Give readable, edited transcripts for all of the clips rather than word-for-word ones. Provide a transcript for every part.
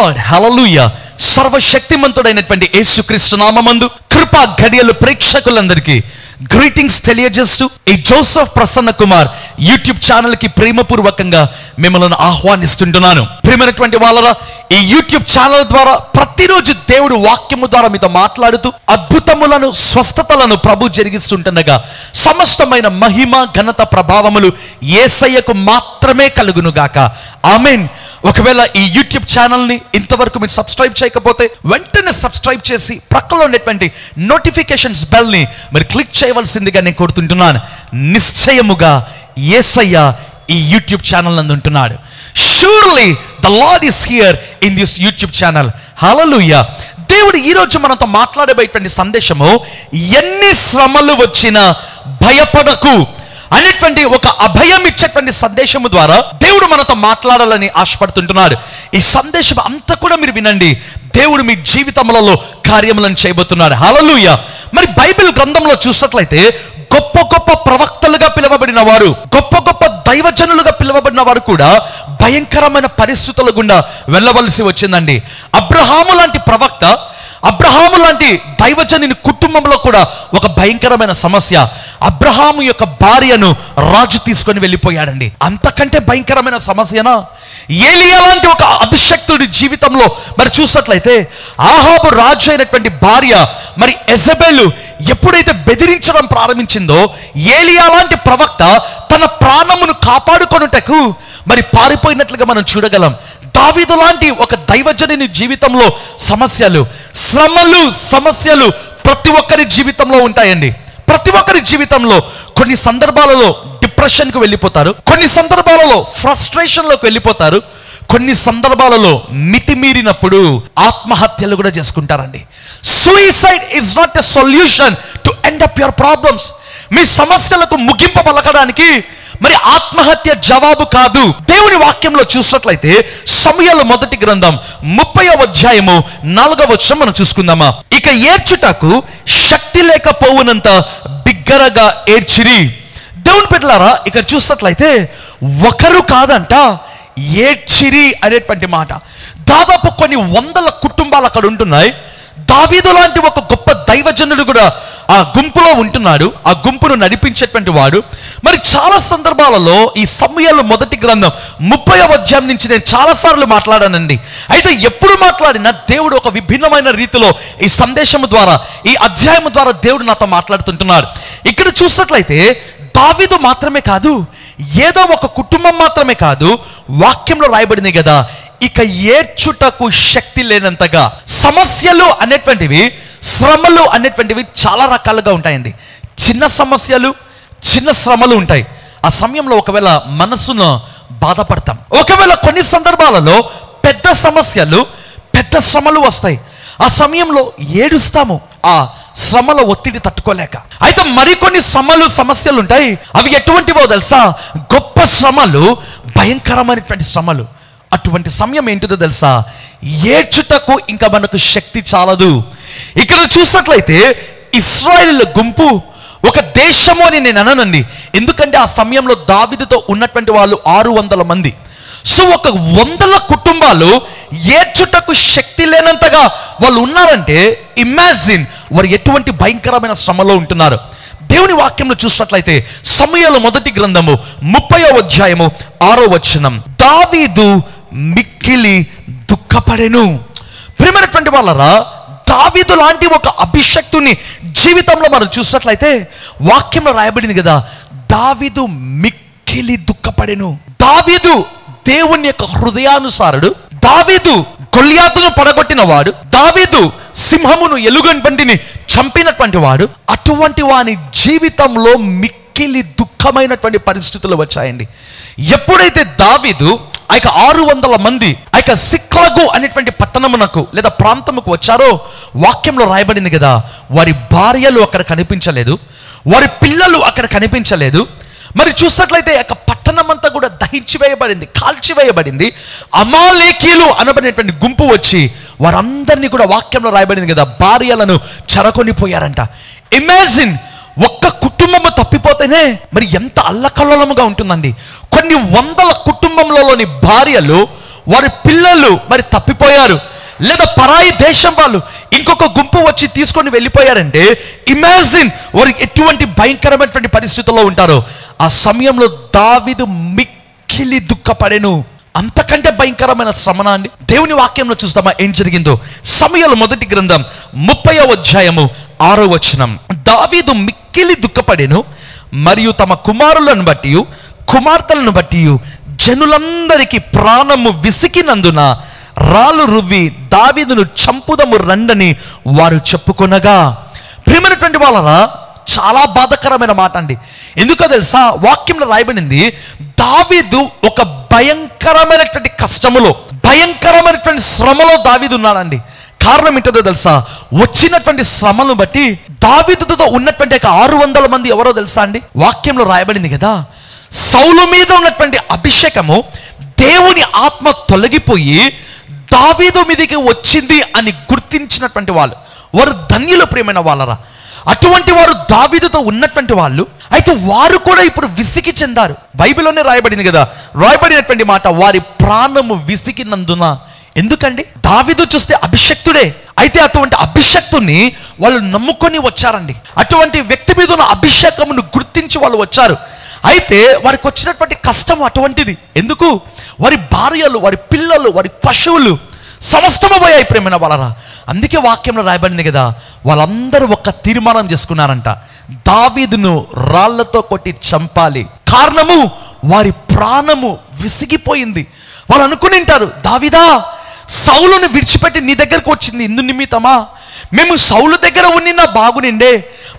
హల్లెలూయా. సర్వశక్తిమంతుడైనటువంటి యేసుక్రీస్తు నామమందు కృపా ఘడియలు ప్రేక్షకులందరికీ గ్రీటింగ్స్ తెలియజేస్తూ ఈ Joseph Prasanna Kumar YouTube channel కి ప్రేమపూర్వకంగా మిమ్మల్ని ఆహ్వానిస్తుంటున్నాను. ప్రియమైనటువంటి వాళ్ళరా, ఈ యూట్యూబ్ ఛానల్ ద్వారా ప్రతిరోజు దేవుడు వాక్యము ద్వారా మీతో మాట్లాడుతూ అద్భుతములను స్వస్థతలను ప్రభు జరిగిస్తుంటుండగా సమస్తమైన మహిమ ఘనత ప్రభావములు యేసయ్యకు మాత్రమే కలుగునుగాక. ఆమేన్. ఒకవేళ ఈ యూట్యూబ్ ఛానల్ని ఇంతవరకు మీరు సబ్స్క్రైబ్ చేయకపోతే వెంటనే సబ్స్క్రైబ్ చేసి ప్రక్కలో ఉన్నటువంటి నోటిఫికేషన్స్ బెల్ని మీరు క్లిక్ చేయవలసిందిగా నేను కోరుతుంటున్నాను. నిశ్చయముగా యేసయ్య ఈ యూట్యూబ్ ఛానల్ నందు ఉంటున్నాడు. Surely the Lord is here in this YouTube channel. Hallelujah. దేవుడు ఈరోజు మనతో మాట్లాడేటువంటి సందేశము, ఎన్ని శ్రమలు వచ్చినా భయపడకు అనేటువంటి ఒక అభయం ఇచ్చేటువంటి సందేశము ద్వారా దేవుడు మనతో మాట్లాడాలని ఆశపడుతుంటున్నాడు. ఈ సందేశం అంతా కూడా మీరు వినండి. దేవుడు మీ జీవితములలో కార్యములను చేయబోతున్నాడు. హల్లెలూయా. మరి బైబిల్ గ్రంథంలో చూసినట్లయితే గొప్ప గొప్ప ప్రవక్తలుగా పిలువబడిన వారు, గొప్ప గొప్ప దైవజనులుగా పిలువబడిన వారు కూడా భయంకరమైన పరిస్థితుల గుండా వెళ్ళవలసి వచ్చిందండి. అబ్రహాము లాంటి ప్రవక్త, అబ్రహాము లాంటి దైవజనుని కుటుంబంలో కూడా ఒక భయంకరమైన సమస్య. అబ్రహాము యొక్క భార్యను రాజు తీసుకొని వెళ్ళిపోయాడండి. అంతకంటే భయంకరమైన సమస్యనా? ఏలియా లాంటి ఒక అభిషక్తుడి జీవితంలో మరి చూసినట్లయితే ఆహాబు రాజు అయినటువంటి భార్య మరి యెజబెలు ఎప్పుడైతే బెదిరించడం ప్రారంభించిందో, ఏలియా లాంటి ప్రవక్త తన ప్రాణమును కాపాడుకొనుటకు మరి పారిపోయినట్లుగా మనం చూడగలం. దావీదు లాంటి ఒక దైవజనుని జీవితంలో సమస్యలు, శ్రమలు, సమస్యలు ప్రతి ఒక్కరి జీవితంలో ఉంటాయండి. ప్రతి ఒక్కరి జీవితంలో కొన్ని సందర్భాలలో డిప్రెషన్కి వెళ్ళిపోతారు, కొన్ని సందర్భాలలో ఫ్రస్ట్రేషన్లోకి వెళ్ళిపోతారు, కొన్ని సందర్భాలలో మితిమీరినప్పుడు ఆత్మహత్యలు కూడా చేసుకుంటారండి. Suicide is not a solution to end up your problems. మీ సమస్యలకు ముగింపు పలకడానికి మరి ఆత్మహత్య జవాబు కాదు. దేవుని వాక్యంలో చూసినట్లయితే సమూయేలు మొదటి గ్రంథం 30వ అధ్యాయము 4వ వచనం మనం చూసుకుందామా. ఇక ఏడ్చుటకు శక్తి లేకపోవునంత బిగ్గరగా ఏడ్చిరి. దేవుని బిడ్డలారా, ఇక్కడ చూసినట్లయితే ఒకరు కాదంట, ఏడ్చిరి అనేటువంటి మాట. దాదాపు కొన్ని వందల కుటుంబాలు అక్కడ ఉంటున్నాయి. దావీదు లాంటి ఒక గొప్ప దైవజనుడు కూడా ఆ గుంపులో ఉంటున్నాడు, ఆ గుంపును నడిపించేటువంటి వాడు. మరి చాలా సందర్భాలలో ఈ సమూయేలు మొదటి గ్రంథం 30వ అధ్యాయం నుంచి నేను చాలాసార్లు మాట్లాడానండి. అయితే ఎప్పుడు మాట్లాడినా దేవుడు ఒక విభిన్నమైన రీతిలో ఈ సందేశము ద్వారా, ఈ అధ్యాయము ద్వారా దేవుడు నాతో మాట్లాడుతుంటున్నాడు. ఇక్కడ చూసినట్లయితే దావీదు మాత్రమే కాదు, ఏదో ఒక కుటుంబం మాత్రమే కాదు, వాక్యంలో రాయబడింది కదా, ఇక ఏడ్చుటకు శక్తి లేనంతగా. సమస్యలు అనేటువంటివి, శ్రమలు అనేటువంటివి చాలా రకాలుగా ఉంటాయండి. చిన్న సమస్యలు, చిన్న శ్రమలు ఉంటాయి. ఆ సమయంలో ఒకవేళ మనసును బాధపడతాం. ఒకవేళ కొన్ని సందర్భాలలో పెద్ద సమస్యలు, పెద్ద శ్రమలు వస్తాయి. ఆ సమయంలో ఏడుస్తాము, ఆ శ్రమల ఒత్తిడి తట్టుకోలేక. అయితే మరికొన్ని శ్రమలు, సమస్యలు ఉంటాయి. అవి ఎటువంటివో తెలుసా? గొప్ప శ్రమలు, భయంకరమైనటువంటి శ్రమలు. అటువంటి సమయం ఏంటిదో తెలుసా? ఏడ్చుటకు ఇంకా మనకు శక్తి చాలదు. ఇక్కడ చూసినట్లయితే ఇశ్రాయేలు గుంపు ఒక దేశము అని నేను అననండి, ఎందుకంటే ఆ సమయంలో దావీదుతో ఉన్నటువంటి వాళ్ళు 600 మంది. సో ఒక 100 కుటుంబాలు ఏడ్చుటకు శక్తి లేనంతగా వాళ్ళు ఉన్నారంటే ఇమాజిన్ వారు ఎటువంటి భయంకరమైన శ్రమలో ఉంటున్నారు. దేవుని వాక్యంలో చూసినట్లయితే సమూయేలు మొదటి గ్రంథము 30వ అధ్యాయము 6వ వచనం, దావీదు మిక్కిలి దుఃఖపడెను. ప్రియమైనటువంటి వాళ్ళరా, దావీదు లాంటి ఒక అభిషక్తుని జీవితంలో మనం చూసినట్లయితే వాక్యంలో రాయబడింది కదా, దావీదు మిక్కిలి దుఃఖపడెను. దావీదు దేవుని యొక్క హృదయానుసారుడు. దావీదు గొల్యాతును పడగొట్టిన వాడు. దావీదు సింహమును, ఎలుగుబంటిని చంపినటువంటి వాడు. అటువంటి వాని జీవితంలో మిక్కిలి దుఃఖమైనటువంటి పరిస్థితులు వచ్చాయండి. ఎప్పుడైతే దావీదు ఆ 600 మంది ఆ సిక్లగు అనేటువంటి పట్టణమునకు లేదా ప్రాంతముకు వచ్చారో, వాక్యంలో రాయబడింది కదా, వారి భార్యలు అక్కడ కనిపించలేదు, వారి పిల్లలు అక్కడ కనిపించలేదు. మరి చూసినట్లయితే ఆ పట్టణం అంతా కూడా దహించివేయబడింది, కాల్చివేయబడింది. అమాలేకీయులు అనబడినటువంటి గుంపు వచ్చి వారందరినీ కూడా, వాక్యంలో రాయబడింది కదా, భార్యలను చెరకొనిపోయారంట. ఇమాజిన్, ఒక్క కుటుంబము తప్పిపోతేనే మరి ఎంత అల్లకల్లోలముగా ఉంటుందండి. కొన్ని వందల కుటుంబంలోని భార్యలు వారి పిల్లలు మరి తప్పిపోయారు, లేదా పరాయి దేశం వాళ్ళు ఇంకొక గుంపు వచ్చి తీసుకొని వెళ్ళిపోయారంటే ఇమాజిన్ వారు ఎటువంటి భయంకరమైనటువంటి పరిస్థితుల్లో ఉంటారో. ఆ సమయంలో దావీదు మిక్కిలి దుఃఖపడెను. అంతకంటే భయంకరమైన శ్రమణ అండి. దేవుని వాక్యంలో చూస్తామా ఏం జరిగిందో. సమూయేలు మొదటి గ్రంథం 30వ అధ్యాయము 6వ వచనం. దావీదు మిక్కిలి దుఃఖపడెను, మరియు తమ కుమారులను బట్టి కుమార్తెలను బట్టి జనులందరికీ ప్రాణము విసికినందున రాళ్ళు రువ్వి దావీదును చంపుదము రండని వారు చెప్పుకొనగా. ప్రియమైనటువంటి వాళ్ళరా, చాలా బాధాకరమైన మాట అండి. ఎందుకో తెలుసా, వాక్యంలో రాయబడింది దావీదు ఒక భయంకరమైనటువంటి కష్టములో, భయంకరమైనటువంటి శ్రమలో దావీదు ఉన్నాడండి. కారణం ఏంటో తెలుసా, వచ్చినటువంటి శ్రమను బట్టి దావీదుతో ఉన్నటువంటి 600 మంది ఎవరో తెలుసా అండి. వాక్యంలో రాయబడింది కదా, సౌలు మీద ఉన్నటువంటి అభిషేకము దేవుని ఆత్మ తొలగిపోయి దావీదు మీదకి వచ్చింది అని గుర్తించినటువంటి వాళ్ళు, వారు ధన్యులు ప్రియమైన వాళ్ళరా. అటువంటి వారు దావీదుతో ఉన్నటువంటి వాళ్ళు. అయితే వారు కూడా ఇప్పుడు విసిగి చెందారు. బైబిల్లోనే రాయబడింది కదా, రాయబడినటువంటి మాట, వారి ప్రాణము విసిగినందున. ఎందుకండి? దావీదు చూస్తే అభిషక్తుడే, అయితే అటువంటి అభిషక్తుని వాళ్ళు నమ్ముకొని వచ్చారండి. అటువంటి వ్యక్తి మీద ఉన్న అభిషేకమును గుర్తించి వాళ్ళు వచ్చారు. అయితే వారికి వచ్చినటువంటి కష్టం అటువంటిది. ఎందుకు? వారి భార్యలు, వారి పిల్లలు, వారి పశువులు సమస్తము పోయాయి ప్రేమైన వాళ్ళరా. అందుకే వాక్యంలో రాయబడింది కదా, వాళ్ళందరూ ఒక తీర్మానం చేసుకున్నారంట, దావీదును రాళ్లతో కొట్టి చంపాలి. కారణము, వారి ప్రాణము విసిగిపోయింది. వాళ్ళు అనుకునింటారు, దావీదా సౌలును విడిచిపెట్టి నీ దగ్గరకు వచ్చింది ఇందు నిమిత్తమా? మేము సౌలు దగ్గర ఉండినా బాగునిండే,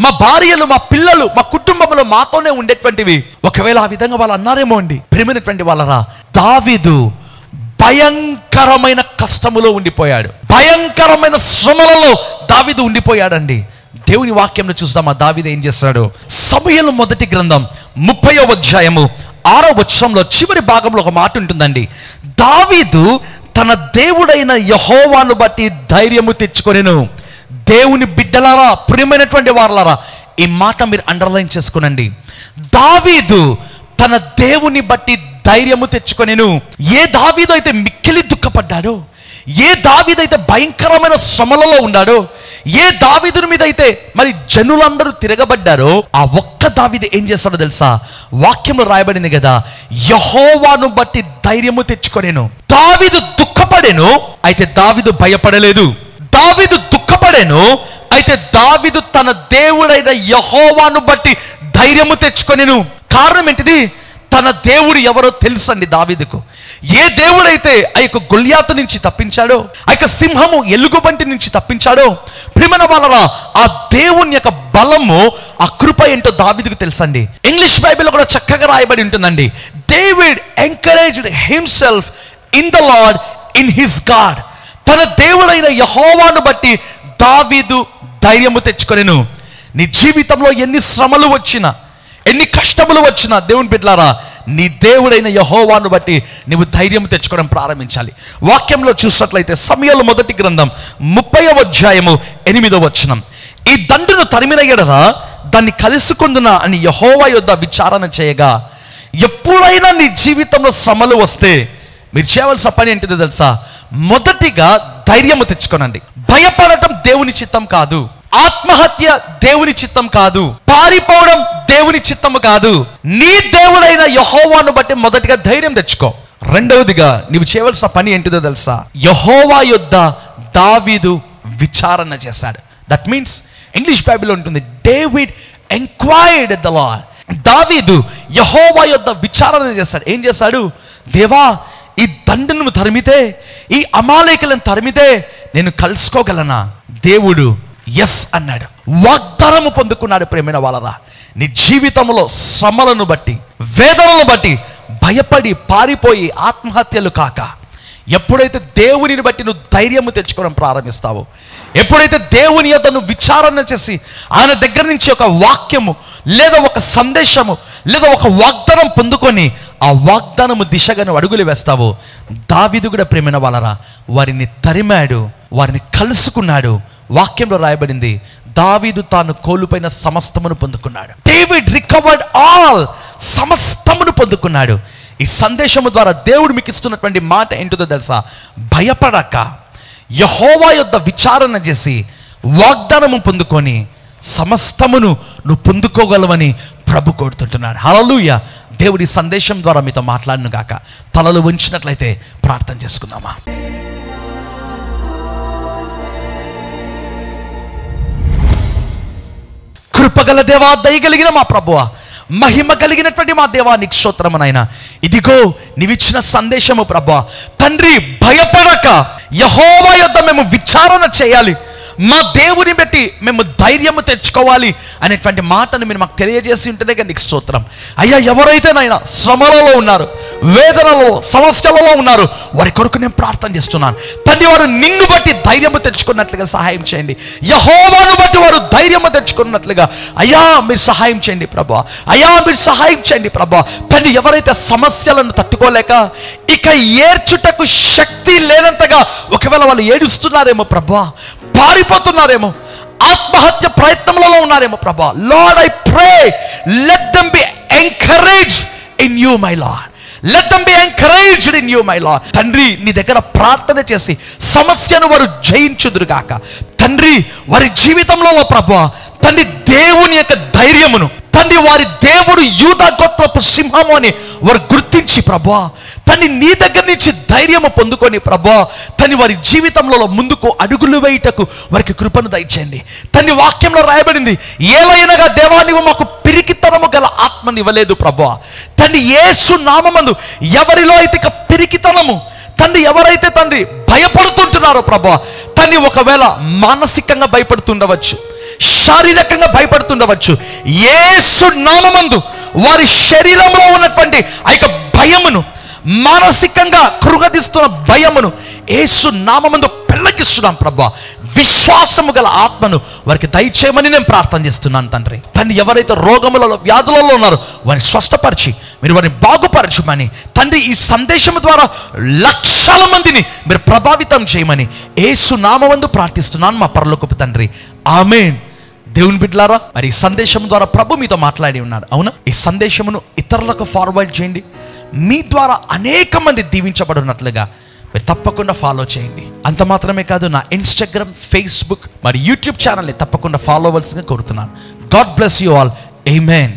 మా భార్యలు, మా పిల్లలు, మా కుటుంబంలో మాతోనే ఉండేటువంటివి. ఒకవేళ ఆ విధంగా వాళ్ళు అన్నారేమో అండి. ప్రియమైనటువంటి వాళ్ళరా, దావీదు భయంకరమైన కష్టములో ఉండిపోయాడు, భయంకరమైన శ్రమలలో దావీదు ఉండిపోయాడండి. దేవుని వాక్యంలో చూద్దాం ఆ దావీదు ఏం చేస్తాడు. సమూయేలు మొదటి గ్రంథం 30వ అధ్యాయము 6వ వచనంలో చివరి భాగంలో ఒక మాట ఉంటుందండి. దావీదు తన దేవుడైన యెహోవాను బట్టి ధైర్యము తెచ్చుకొనెను. దేవుని బిడ్డలారా, ప్రియమైనటువంటి వారలారా, ఈ మాట మీరు అండర్లైన్ చేసుకునండి. దావీదు తన దేవుని బట్టి ధైర్యము తెచ్చుకొనెను. ఏ దావీదు అయితే మిక్కిలి దుఃఖపడ్డాడో, ఏ దావీదు అయితే భయంకరమైన శ్రమలలో ఉన్నాడో, ఏ దావీదుని మీద అయితే మరి జనులందరూ తిరగబడ్డారో, ఆ ఒక్క దావీదు ఏం చేస్తాడో తెలుసా? వాక్యంలో రాయబడింది కదా, యెహోవాను బట్టి ధైర్యము తెచ్చుకొనెను. దావీదు దుఃఖపడెను, అయితే దావీదు భయపడలేదు. దావీదు దుఃఖపడెను, అయితే దావీదు తన దేవుడైన యెహోవాను బట్టి ధైర్యము తెచ్చుకొనెను. కారణం ఏంటిది? తన దేవుడు ఎవరో తెలుసండి దావీదుకు. ఏ దేవుడైతే ఆ యొక్క గొల్యాతు నుంచి తప్పించాడో, ఆ యొక్క సింహము ఎలుగుబంటి నుంచి తప్పించాడో, ప్రియమైన వాళ్ళరా, ఆ దేవుని యొక్క బలము, ఆ కృప ఏంటో దావీదుకు తెలుసండి. ఇంగ్లీష్ బైబిల్లో కూడా చక్కగా రాయబడి ఉంటుందండి, David encouraged himself in the lord in his God. తన దేవుడైన యెహోవాను బట్టి దావీదు ధైర్యము తెచ్చుకొనెను. నీ జీవితంలో ఎన్ని శ్రమలు వచ్చినా, ఎన్ని కష్టములు వచ్చినా, దేవుని బిడ్డలారా, నీ దేవుడైన యెహోవాను బట్టి నీవు ధైర్యం తెచ్చుకోవడం ప్రారంభించాలి. వాక్యంలో చూసినట్లయితే సమూయేలు మొదటి గ్రంథం 30వ అధ్యాయము 8వ వచనం. ఈ దండును తరిమిన ఎడల దాన్ని కలుసుకుందున అని యెహోవా యొద్ద విచారణ చేయగా. ఎప్పుడైనా నీ జీవితంలో శ్రమలు వస్తే మీరు చేయవలసిన పని ఏంటిదో తెలుసా? మొదటిగా ధైర్యము తెచ్చుకోనండి. భయపడటం దేవుని చిత్తం కాదు, ఆత్మహత్య దేవుని చిత్తం కాదు, పారిపోవడం దేవుని చిత్తము కాదు. నీ దేవుడైన యెహోవాను బట్టి మొదటిగా ధైర్యం తెచ్చుకో. రెండవదిగా నీవు చేయవలసిన పని ఏంటిదో తెలుసా? యెహోవా యొద్ద దావీదు విచారణ చేశాడు. దట్ మీన్స్ ఇంగ్లీష్ బైబిల్లో ఉంటుంది, David enquired at the lord. దావీదు యెహోవా యొద్ద విచారణ చేశాడు. ఏం చేశాడు? దేవా, ఈ దండును తరిమితే, ఈ అమాలేకులను తరిమితే నేను కలుసుకోగలనా? దేవుడు ఎస్ అన్నాడు. వాగ్దానము పొందుకున్నాడు. ప్రేమైన వాళ్ళరా, నీ జీవితంలో శ్రమలను బట్టి, వేదనలను బట్టి భయపడి పారిపోయి ఆత్మహత్యలు కాక, ఎప్పుడైతే దేవునిని బట్టి నువ్వు ధైర్యము తెచ్చుకోవడం ప్రారంభిస్తావో, ఎప్పుడైతే దేవుని యొద్ద నువ్వు విచారణ చేసి ఆయన దగ్గర నుంచి ఒక వాక్యము లేదా ఒక సందేశము లేదా ఒక వాగ్దానం పొందుకొని ఆ వాగ్దానము దిశగా నువ్వు అడుగులు వేస్తావో, దావీదు కూడా ప్రేమైన వాళ్ళరా వారిని తరిమాడు, వారిని కలుసుకున్నాడు. వాక్యంలో రాయబడింది, దావీదు తాను కోల్పోయిన సమస్తమును పొందుకున్నాడు. డేవిడ్ రికవర్డ్ ఆల్, సమస్తమును పొందుకున్నాడు. ఈ సందేశము ద్వారా దేవుడు మీకు ఇస్తున్నటువంటి మాట ఏంటో తెలుసా? భయపడక యెహోవా యొద్ద విచారణ చేసి వాగ్దానము పొందుకొని సమస్తమును నువ్వు పొందుకోగలవని ప్రభు కోరుతుంటున్నాడు. హల్లెలూయా. దేవుడి సందేశం ద్వారా మీతో మాట్లాడను గాక. తలలు వంచినట్లయితే ప్రార్థన చేసుకుందామా. కృపగల దేవా, దయగలిగిన మా ప్రభువా, మహిమ కలిగినటువంటి మా దేవా, నీకు స్తోత్రమునైనా. ఇదిగో నీవిచ్చిన సందేశము ప్రభువా. తండ్రి, భయపడక యెహోవా యొద్ద మేము విచారణ చేయాలి, మా దేవుని బట్టి మేము ధైర్యము తెచ్చుకోవాలి అనేటువంటి మాటను మీరు మాకు తెలియజేసి ఉంటేనే నీకు స్తోత్రం. అయ్యా, ఎవరైతే నాయన శ్రమలలో ఉన్నారు, వేదనలో, సమస్యలలో ఉన్నారు, వారి కొరకు నేను ప్రార్థన చేస్తున్నాను తండ్రి. వారు నిన్ను బట్టి ధైర్యము తెచ్చుకున్నట్లుగా సహాయం చేయండి. యెహోవాను బట్టి వారు ధైర్యము తెచ్చుకున్నట్లుగా అయ్యా మీరు సహాయం చేయండి ప్రభువా. అయ్యా మీరు సహాయం చేయండి ప్రభువా. తండ్రి, ఎవరైతే సమస్యలను తట్టుకోలేక ఇక ఏడ్చుటకు శక్తి లేనంతగా ఒకవేళ వాళ్ళు ఏడుస్తున్నారేమో ప్రభువా, పారిపోతున్నారేమో, ఆత్మహత్య ప్రయత్నంలో ఉన్నారేమో ప్రభా. Lord, I pray, let them be encouraged in you my lord. Let them be encouraged in you my lord. తండ్రి, నీ దగ్గర ప్రార్థన చేసి సమస్యను వారు జయించుదురుగాక తండ్రి. వారి జీవితంలో ప్రభువా తండ్రి దేవుని యొక్క ధైర్యమును తండ్రి, వారి దేవుడు యూదా గోత్రపు సింహము అని వారు గుర్తించి ప్రభువా తండ్రి నీ దగ్గర నుంచి ధైర్యము పొందుకొని ప్రభువా తండ్రి వారి జీవితంలో ముందుకు అడుగులు వేయుటకు వారికి కృపను దయచేయండి తండ్రి. వాక్యంలో రాయబడింది, ఏలైనగా దేవా నీవు మాకు పిరికితనము గల ఆత్మని ఇవ్వలేదు ప్రభువా తండ్రి. యేసు నామమందు ఎవరిలో అయితే ఇక పిరికితనము తండ్రి, ఎవరైతే తండ్రి భయపడుతుంటున్నారో ప్రభువా తండ్రి, ఒకవేళ మానసికంగా భయపడుతుండవచ్చు, శారీరకంగా భయపడుతుండవచ్చు, యేసు నామమందు వారి శరీరంలో ఉన్నటువంటి ఆ యొక్క భయమును, మానసికంగా కృగదిస్తున్న భయమును యేసు నామమందు పెళ్ళకిస్తున్నాం ప్రభా. విశ్వాసము గల ఆత్మను వారికి దయచేయమని నేను ప్రార్థన చేస్తున్నాను తండ్రి. తండ్రి, ఎవరైతే రోగములలో, వ్యాధులలో ఉన్నారో వారిని స్వస్థపరిచి మీరు వారిని బాగుపరచమని తండ్రి, ఈ సందేశం ద్వారా లక్షల మందిని మీరు ప్రభావితం చేయమని యేసు నామమందు ప్రార్థిస్తున్నాను మా పరలోకపు తండ్రి. ఆమేన్. దేవుని బిడ్డలారా, మరి ఈ సందేశం ద్వారా ప్రభు మీతో మాట్లాడి ఉన్నాడు, అవునా? ఈ సందేశమును ఇతరులకు ఫార్వర్డ్ చేయండి. మీ ద్వారా అనేక మంది దీవించబడినట్లుగా మీరు తప్పకుండా ఫాలో చేయండి. అంత మాత్రమే కాదు, నా ఇన్స్టాగ్రామ్, ఫేస్బుక్ మరి యూట్యూబ్ ఛానల్ని తప్పకుండా ఫాలో అవ్వాల్సిందిగా కోరుతున్నాను. God bless you all. Amen.